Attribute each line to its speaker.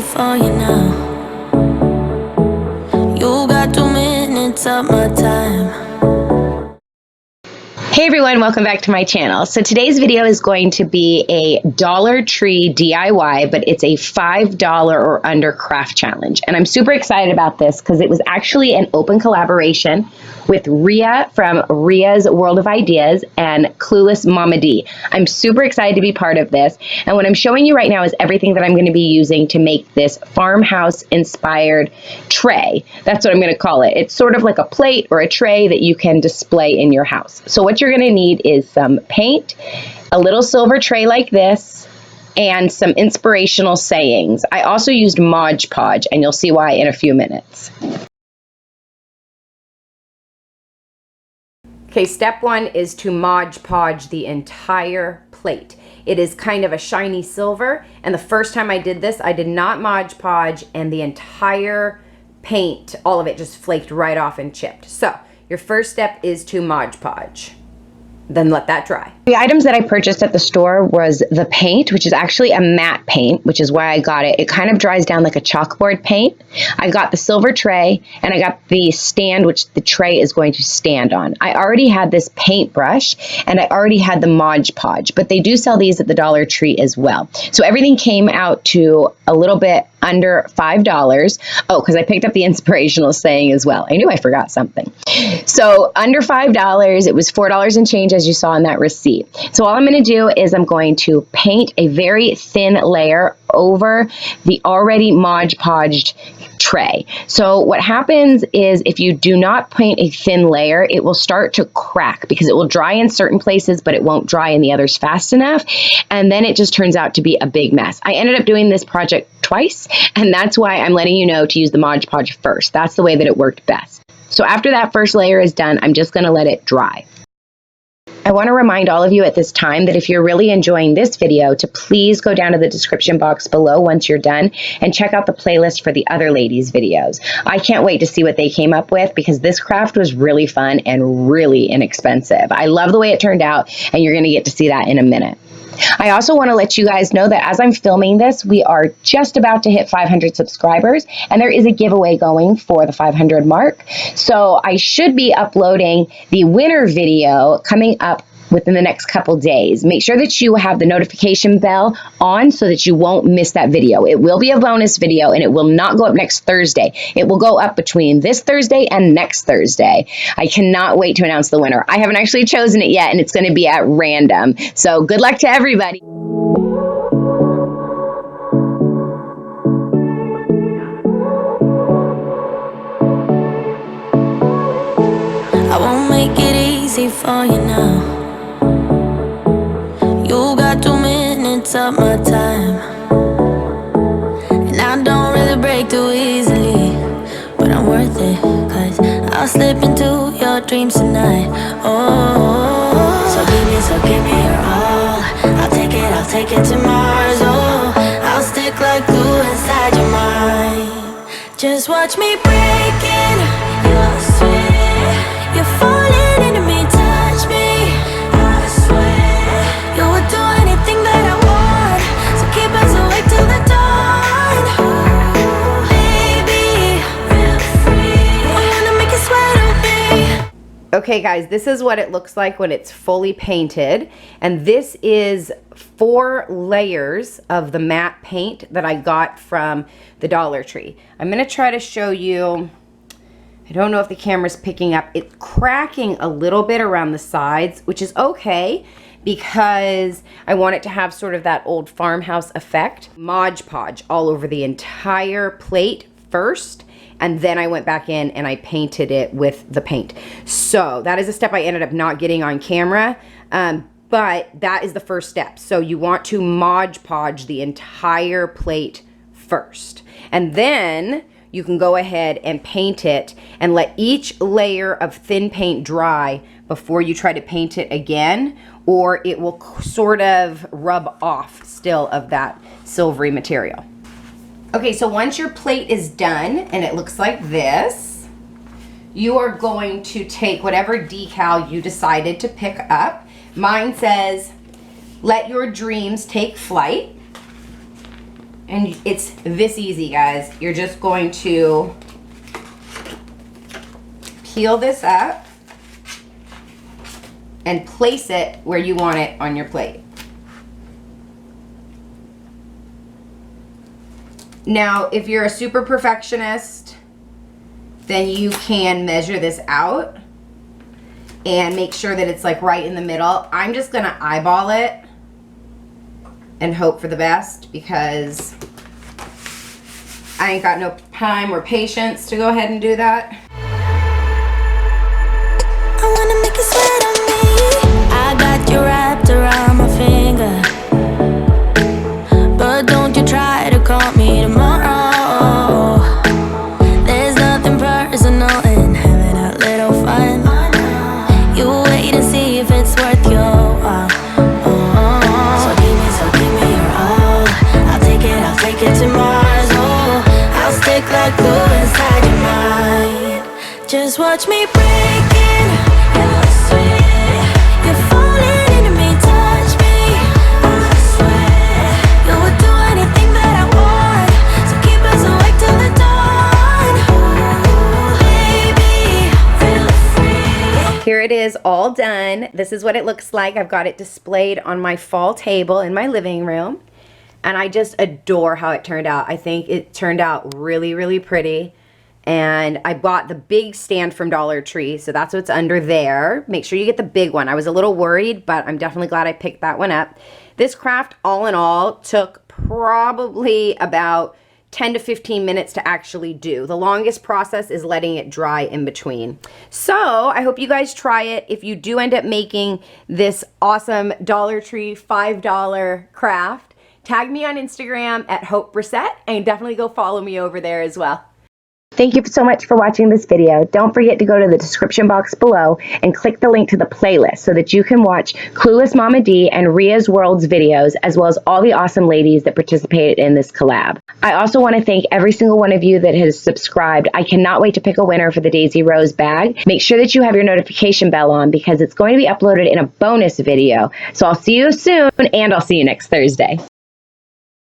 Speaker 1: easy for you now. You got 2 minutes of my time.
Speaker 2: Hey everyone, welcome back to my channel. So today's video is going to be a Dollar Tree DIY, but it's a $5 or under craft challenge. And I'm super excited about this because it was actually an open collaboration with Rhea from Rhea's World of Ideas and Clueless Mama D. I'm super excited to be part of this. And what I'm showing you right now is everything that I'm going to be using to make this farmhouse inspired tray. That's what I'm going to call it. It's sort of like a plate or a tray that you can display in your house. So what you're going to need is some paint, a little silver tray like this, and some inspirational sayings. I also used Mod Podge, and you'll see why in a few minutes. Okay, step one is to Mod Podge the entire plate. It is kind of a shiny silver, and the first time I did this, I did not Mod Podge, and the entire paint, all of it just flaked right off and chipped. So your first step is to Mod Podge. Then let that dry. The items that I purchased at the store was the paint, which is actually a matte paint, which is why I got it. It kind of dries down like a chalkboard paint. I got the silver tray, and I got the stand, which the tray is going to stand on. I already had this paintbrush, and I already had the Mod Podge, but they do sell these at the Dollar Tree as well. So everything came out to a little bit under $5. Oh, because I picked up the inspirational saying as well. I knew I forgot something. So under $5, it was $4 and change, as you saw in that receipt. So all I'm going to do is I'm going to paint a very thin layer over the already Mod Podged tray. So what happens is if you do not paint a thin layer, it will start to crack because it will dry in certain places, but it won't dry in the others fast enough. And then it just turns out to be a big mess. I ended up doing this project twice, and that's why I'm letting you know to use the Mod Podge first. That's the way that it worked best. So after that first layer is done, I'm just going to let it dry. I want to remind all of you at this time that if you're really enjoying this video, to please go down to the description box below once you're done and check out the playlist for the other ladies' videos. I can't wait to see what they came up with because this craft was really fun and really inexpensive. I love the way it turned out, and you're going to get to see that in a minute. I also want to let you guys know that as I'm filming this, we are just about to hit 500 subscribers, and there is a giveaway going for the 500 mark. So I should be uploading the winner video coming up within the next couple days. Make sure that you have the notification bell on so that you won't miss that video. It will be a bonus video, and it will not go up next Thursday. It will go up between this Thursday and next Thursday. I cannot wait to announce the winner. I haven't actually chosen it yet, and it's going to be at random. So good luck to everybody.
Speaker 1: I won't make it easy for you now. You got 2 minutes of my time, and I don't really break too easily, but I'm worth it, 'cause I'll slip into your dreams tonight. Oh, so give me your all. I'll take it to Mars. Oh, I'll stick like glue inside your mind. Just watch me breaking your sweat. You're falling into me, touch me. I swear you would do anything that I want, so keep us awake till the dawn. Ooh, baby, real free. I wanna make you sweat on me.
Speaker 2: Okay guys, this is what it looks like when it's fully painted, and this is 4 layers of the matte paint that I got from the Dollar Tree. I'm going to try to show you. I don't know if the camera's picking up. It's cracking a little bit around the sides, which is okay because I want it to have sort of that old farmhouse effect. Mod Podge all over the entire plate first, and then I went back in and I painted it with the paint. So that is a step I ended up not getting on camera, but that is the first step. So you want to Mod Podge the entire plate first, and then you can go ahead and paint it and let each layer of thin paint dry before you try to paint it again, or it will sort of rub off still of that silvery material. Okay, so once your plate is done and it looks like this, you are going to take whatever decal you decided to pick up. Mine says, "Let your dreams take flight." And it's this easy, guys. You're just going to peel this up and place it where you want it on your plate. Now, if you're a super perfectionist, then you can measure this out and make sure that it's like right in the middle. I'm just gonna eyeball it and hope for the best because I ain't got no time or patience to go ahead and do that.
Speaker 1: I wanna make you sweat on me. I got you wrapped around my finger, but don't you try to call me tomorrow. There's nothing personal in having a little fun. You wait and see if it's worth your while. So give me your all. I'll take it to Mars. Oh, I'll stick like glue inside your mind. Just watch me breaking your sweat. You're falling into me, touch me. I swear you would do anything that I want. So keep us awake till the dawn. Ooh, baby, feel free.
Speaker 2: Here it is all done. This is what it looks like. I've got it displayed on my fall table in my living room. And I just adore how it turned out. I think it turned out really, really pretty. And I bought the big stand from Dollar Tree, so that's what's under there. Make sure you get the big one. I was a little worried, but I'm definitely glad I picked that one up. This craft, all in all, took probably about 10 to 15 minutes to actually do. The longest process is letting it dry in between. So I hope you guys try it. If you do end up making this awesome Dollar Tree $5 craft, tag me on Instagram at Hope Brissette and definitely go follow me over there as well. Thank you so much for watching this video. Don't forget to go to the description box below and click the link to the playlist so that you can watch Clueless Mama D and Ria's World's videos, as well as all the awesome ladies that participated in this collab. I also want to thank every single one of you that has subscribed. I cannot wait to pick a winner for the Daisy Rose bag. Make sure that you have your notification bell on because it's going to be uploaded in a bonus video. So I'll see you soon, and I'll see you next Thursday.